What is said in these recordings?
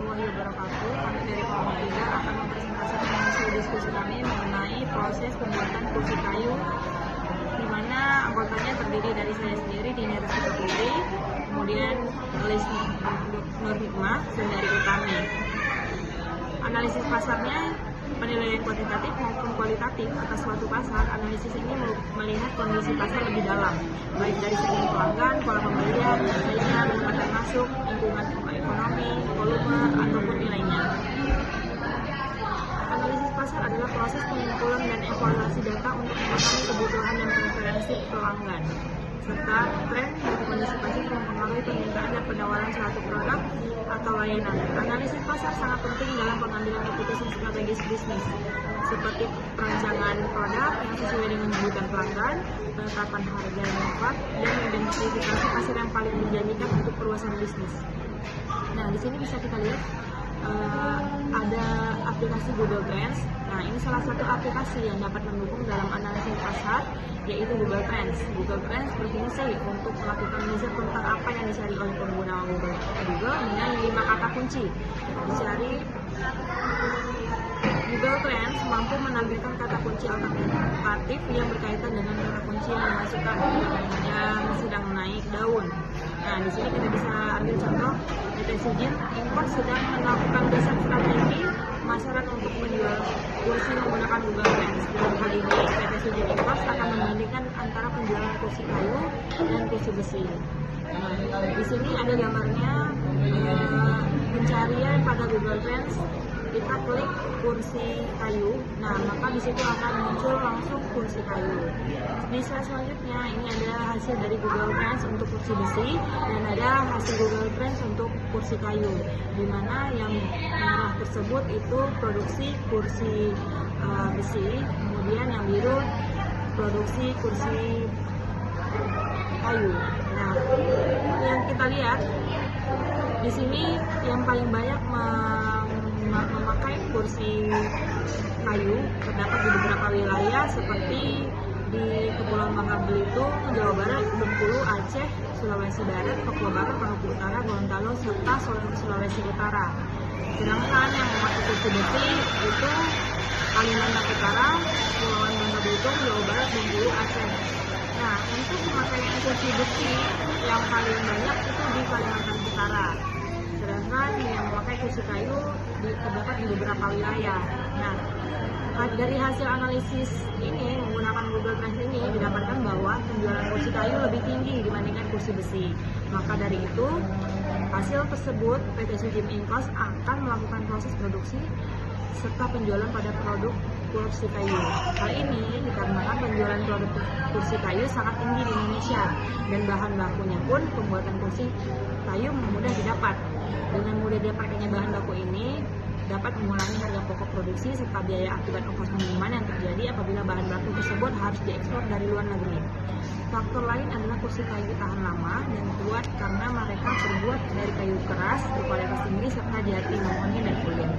warahmatullahi wabarakatuh. Kami dari kelompok 3 akan mempresentasikan hasil diskusi kami mengenai proses pembuatan kursi kayu, di mana anggotanya terdiri dari saya sendiri, Dini Rizky Putri, kemudian Lis Nur Hikmah, dan dari Utami. Analisis pasarnya, penilaian kuantitatif maupun kualitatif atas suatu pasar. Analisis ini melihat kondisi pasar lebih dalam, baik dari segi pelanggan, pola pembelian, nilainya, pendapatan masuk, lingkungan ekonomi, volume, ataupun nilainya. Analisis pasar adalah proses pengumpulan dan evaluasi data untuk mengetahui kebutuhan dan preferensi pelanggan, serta tren dan kondisi pasar yang mempengaruhi permintaan dan penawaran suatu produk atau layanan. Analisis pasar sangat penting dalam pengambilan keputusan strategis bisnis, seperti perancangan produk yang sesuai dengan kebutuhan pelanggan, penetapan harga yang tepat, dan identifikasi pasar yang paling menjanjikan untuk perluasan bisnis. Nah, di sini bisa kita lihat ada aplikasi Google Trends. Nah, ini salah satu aplikasi yang dapat mendukung dalam analisis pasar, yaitu Google Trends. Google Trends berfungsi untuk melakukan riset tentang apa yang dicari oleh pengguna Google dengan 5 kata kunci. Dicari Google Trends mampu menampilkan kata kunci alternatif yang berkaitan dengan kata kunci yang dimasukkan yang sedang naik daun. Nah, di sini kita bisa ambil contoh, PT Sujin Import sedang melakukan riset strategi pemasaran untuk menjual kursi menggunakan Google Trends. Dalam hal ini, PT Sujin Import akan membandingkan antara penjualan kursi kayu dan kursi besi. Nah, di sini ada gambarnya, pencarian pada Google Trends. Kita klik kursi kayu, nah maka di situ akan muncul langsung kursi kayu. Di slide selanjutnya ini ada hasil dari Google Trends untuk kursi besi dan ada hasil Google Trends untuk kursi kayu, di mana yang merah tersebut itu produksi kursi besi, kemudian yang biru produksi kursi kayu. Nah, yang kita lihat di sini yang paling banyak memakai kursi kayu terdapat di beberapa wilayah seperti di Kepulauan Bangka Belitung, Jawa Barat, Bengkulu, Aceh, Sulawesi Barat, Papua Barat, Maluku Utara, Gorontalo, serta Sulawesi Utara. Sedangkan yang memakai kursi besi itu Kalimantan Utara, Kepulauan Bangka Belitung, Jawa Barat, Bengkulu, Aceh. Nah, untuk pemakaian kursi besi yang paling banyak itu di Kalimantan Utara. Sedangkan yang memakai kursi kayu terdapat di beberapa wilayah. Nah, dari hasil analisis ini menggunakan Google Trends ini didapatkan bahwa penjualan kursi kayu lebih tinggi dibandingkan kursi besi. Maka dari itu, hasil tersebut PT Sujin Inkos akan melakukan proses produksi serta penjualan pada produk kursi kayu. Hal ini dikarenakan penjualan produk kursi kayu sangat tinggi di Indonesia dan bahan bakunya pun pembuatan kursi kayu mudah didapat. Dengan mudah didapatkannya bahan baku ini dapat mengurangi harga pokok produksi serta biaya akibat ongkos pengiriman yang terjadi apabila bahan baku tersebut harus diekspor dari luar negeri. Faktor lain adalah kursi kayu tahan lama dan kuat karena mereka terbuat dari kayu keras berkualitas tinggi serta jati mahoni dan kulit.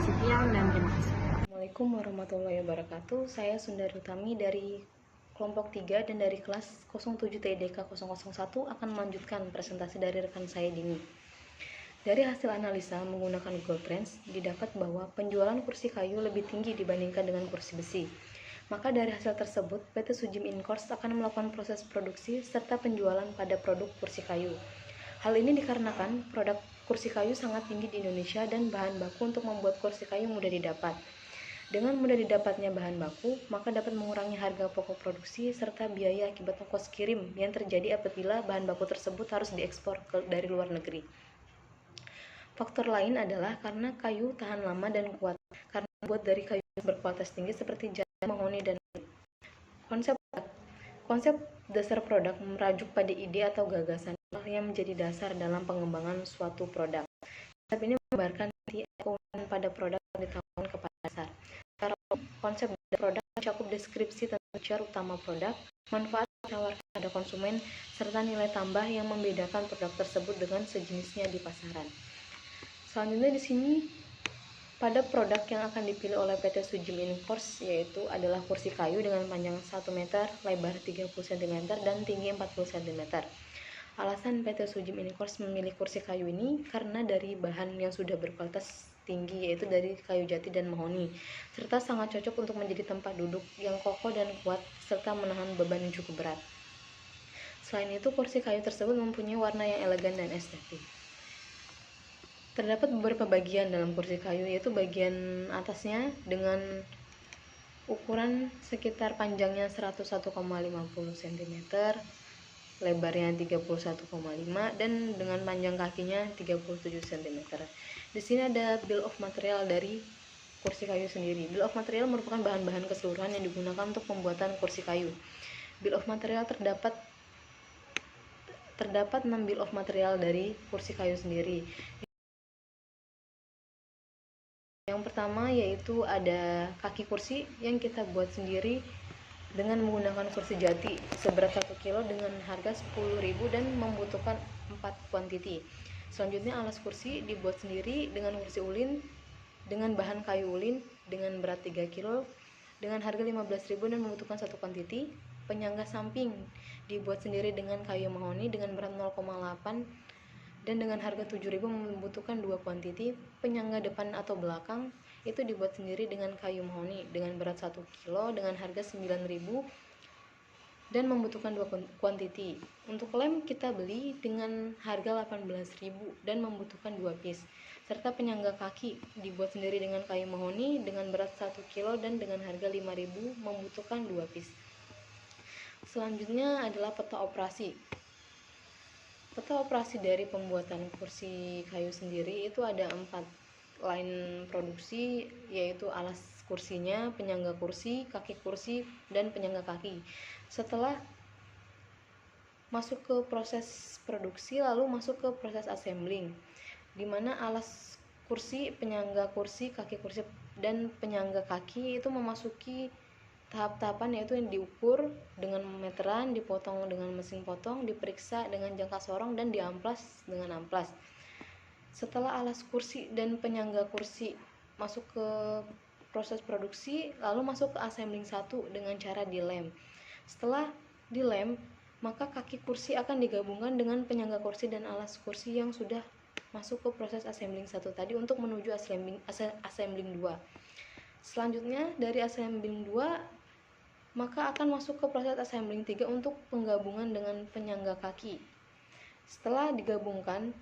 Sekian dan terima kasih. Assalamualaikum warahmatullahi wabarakatuh. Saya Sundari Utami dari kelompok 3 dan dari kelas 07 TIDK 001 akan melanjutkan presentasi dari rekan saya Dini. Dari hasil analisa menggunakan Google Trends, didapat bahwa penjualan kursi kayu lebih tinggi dibandingkan dengan kursi besi. Maka dari hasil tersebut, PT Sujin Inkors akan melakukan proses produksi serta penjualan pada produk kursi kayu. Hal ini dikarenakan produk kursi kayu sangat tinggi di Indonesia dan bahan baku untuk membuat kursi kayu mudah didapat. Dengan mudah didapatnya bahan baku, maka dapat mengurangi harga pokok produksi serta biaya akibat ongkos kirim yang terjadi apabila bahan baku tersebut harus diekspor dari luar negeri. Faktor lain adalah karena kayu tahan lama dan kuat, karena dibuat dari kayu berkualitas tinggi seperti jati mahoni dan konsep dasar produk merajuk pada ide atau gagasan yang menjadi dasar dalam pengembangan suatu produk. Konsep ini menggambarkan keunikan pada produk yang ditawarkan kepada pasar. Konsep produk mencakup deskripsi tentang feature utama produk, manfaat yang ditawarkan pada konsumen, serta nilai tambah yang membedakan produk tersebut dengan sejenisnya di pasaran. Selanjutnya di sini pada produk yang akan dipilih oleh PT Sujin Inkors yaitu adalah kursi kayu dengan panjang 1 meter, lebar 30 cm dan tinggi 40 cm. Alasan PT Sujim Inikors memilih kursi kayu ini karena dari bahan yang sudah berkualitas tinggi, yaitu dari kayu jati dan mahoni, serta sangat cocok untuk menjadi tempat duduk yang kokoh dan kuat serta menahan beban yang cukup berat. Selain itu, kursi kayu tersebut mempunyai warna yang elegan dan estetik. Terdapat beberapa bagian dalam kursi kayu, yaitu bagian atasnya dengan ukuran sekitar panjangnya 101,50 cm, lebarnya 31,5 dan dengan panjang kakinya 37 cm. Di sini ada bill of material dari kursi kayu sendiri. Bill of material merupakan bahan-bahan keseluruhan yang digunakan untuk pembuatan kursi kayu. Bill of material terdapat 6 bill of material dari kursi kayu sendiri. Yang pertama yaitu ada kaki kursi yang kita buat sendiri dengan menggunakan kursi jati seberat 1 kg dengan harga 10.000 dan membutuhkan 4 kuantiti. Selanjutnya alas kursi dibuat sendiri dengan kursi ulin dengan bahan kayu ulin dengan berat 3 kg dengan harga 15.000 dan membutuhkan 1 kuantiti. Penyangga samping dibuat sendiri dengan kayu mahoni dengan berat 0,8 dan dengan harga 7.000 membutuhkan 2 kuantiti. Penyangga depan atau belakang itu dibuat sendiri dengan kayu mahoni dengan berat 1 kg dengan harga 9.000 dan membutuhkan 2 kuantiti. Untuk lem kita beli dengan harga 18.000 dan membutuhkan 2 piece. Serta penyangga kaki dibuat sendiri dengan kayu mahoni dengan berat 1 kg dan dengan harga 5.000 membutuhkan 2 piece. Selanjutnya adalah peta operasi. Peta operasi dari pembuatan kursi kayu sendiri itu ada 4 line produksi, yaitu alas kursinya, penyangga kursi, kaki kursi, dan penyangga kaki. Setelah masuk ke proses produksi, lalu masuk ke proses assembling, di mana alas kursi, penyangga kursi, kaki kursi, dan penyangga kaki itu memasuki tahap-tahapan, yaitu yang diukur dengan meteran, dipotong dengan mesin potong, diperiksa dengan jangka sorong, dan diamplas dengan amplas. Setelah alas kursi dan penyangga kursi masuk ke proses produksi, lalu masuk ke assembling 1 dengan cara dilem. Setelah dilem, maka kaki kursi akan digabungkan dengan penyangga kursi dan alas kursi yang sudah masuk ke proses assembling 1 tadi untuk menuju assembling 2. Selanjutnya dari assembling 2 maka akan masuk ke proses assembling 3 untuk penggabungan dengan penyangga kaki. Setelah digabungkan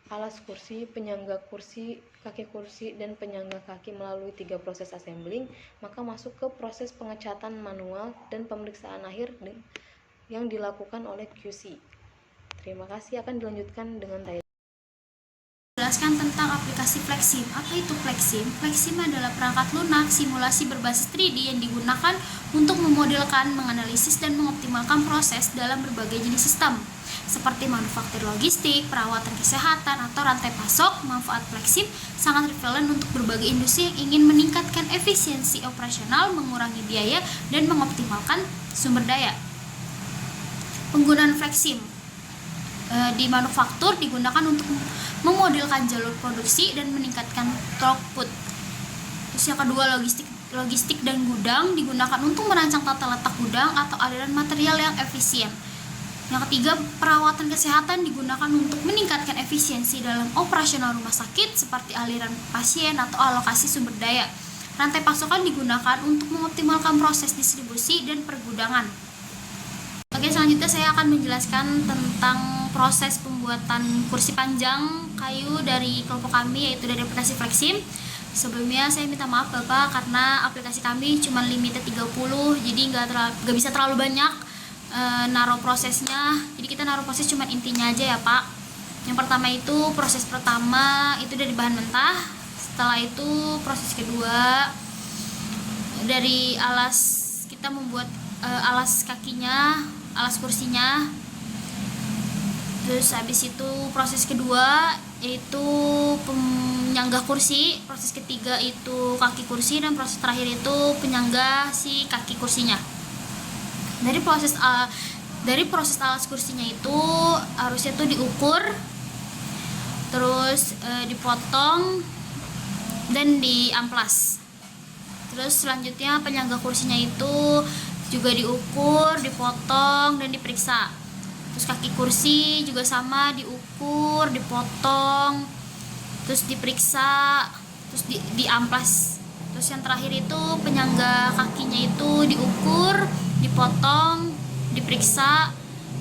alas kursi, penyangga kursi, kaki kursi, dan penyangga kaki melalui 3 proses assembling, maka masuk ke proses pengecatan manual dan pemeriksaan akhir yang dilakukan oleh QC. Terima kasih, akan dilanjutkan dengan Thailand. Jelaskan tentang aplikasi Flexim. Apa itu Flexim? Flexim adalah perangkat lunak simulasi berbasis 3D yang digunakan untuk memodelkan, menganalisis, dan mengoptimalkan proses dalam berbagai jenis sistem seperti manufaktur logistik, perawatan kesehatan, atau rantai pasok. Manfaat Flexim sangat relevan untuk berbagai industri yang ingin meningkatkan efisiensi operasional, mengurangi biaya, dan mengoptimalkan sumber daya. Penggunaan Flexim di manufaktur digunakan untuk memodelkan jalur produksi dan meningkatkan throughput. Terus yang kedua, logistik dan gudang digunakan untuk merancang tata letak gudang atau aliran material yang efisien. Yang ketiga, perawatan kesehatan digunakan untuk meningkatkan efisiensi dalam operasional rumah sakit seperti aliran pasien atau alokasi sumber daya. Rantai pasokan digunakan untuk mengoptimalkan proses distribusi dan pergudangan. Oke, selanjutnya saya akan menjelaskan tentang proses pembuatan kursi panjang kayu dari kelompok kami, yaitu dari aplikasi Flexim. Sebelumnya saya minta maaf Bapak karena aplikasi kami cuma limited 30, jadi nggak bisa terlalu banyak naruh prosesnya. Jadi kita naruh proses cuma intinya aja ya Pak. Yang pertama itu proses pertama itu dari bahan mentah. Setelah itu proses kedua dari alas, kita membuat alas kakinya, alas kursinya. Terus habis itu proses kedua yaitu penyangga kursi, proses ketiga itu kaki kursi, dan proses terakhir itu penyangga si kaki kursinya. Dari proses alas kursinya itu harusnya tuh diukur, terus dipotong dan diamplas. Terus selanjutnya penyangga kursinya itu juga diukur, dipotong, dan diperiksa. Terus kaki kursi juga sama, diukur, dipotong, terus diperiksa, terus diamplas. Terus yang terakhir itu penyangga kakinya itu diukur, dipotong, diperiksa,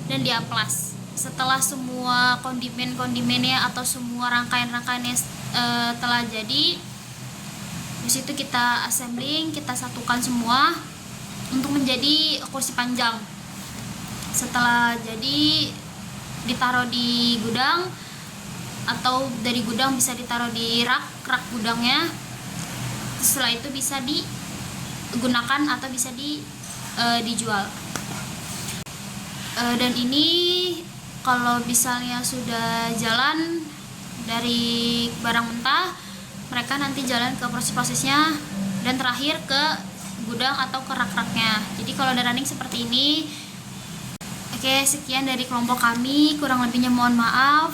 dan diamplas. Setelah semua kondimennya atau semua rangkaian-rangkaiannya telah jadi, di situ kita assembling, kita satukan semua untuk menjadi kursi panjang. Setelah jadi, ditaruh di gudang, atau dari gudang bisa ditaruh di rak gudangnya. Setelah itu bisa digunakan atau bisa dijual. Dan ini kalau misalnya sudah jalan dari barang mentah, mereka nanti jalan ke proses-prosesnya dan terakhir ke gudang atau ke rak-raknya. Jadi kalau ada running seperti ini. Oke, sekian dari kelompok kami, kurang lebihnya mohon maaf.